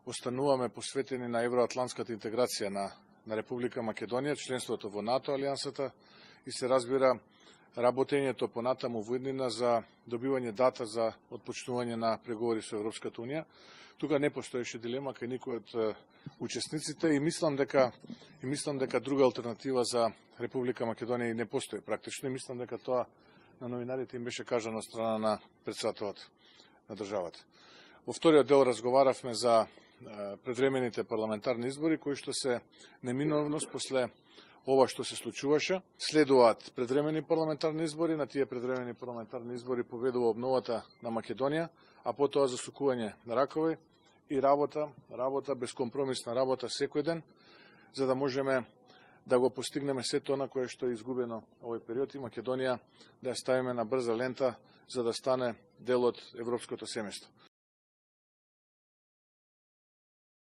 остануваме посветени на евроатлантската интеграција на Република Македонија, членството во НАТО алијансата и се разбира работењето понатаму во иднина за добивање дата за отпочнување на преговори со Европската унија. Тука не постоеше дилема кај никој од учесниците и мислам дека друга алтернатива за Република Македонија не постои практично и мислам дека тоа на новинарите им беше кажано од страна на претседателот на државата. Во вториот дел разговаравме за предвремените парламентарни избори кои што се неминовност после ова што се случуваше. Следуваат предвремени парламентарни избори, на тие предвремени парламентарни избори победува обновата на Македонија, а потоа засукување на ракови и работа, безкомпромисна работа секој ден, за да можеме да го постигнеме сето она кое што е изгубено овој период и Македонија да ја ставиме на брза лента за да стане дел од европското семејство.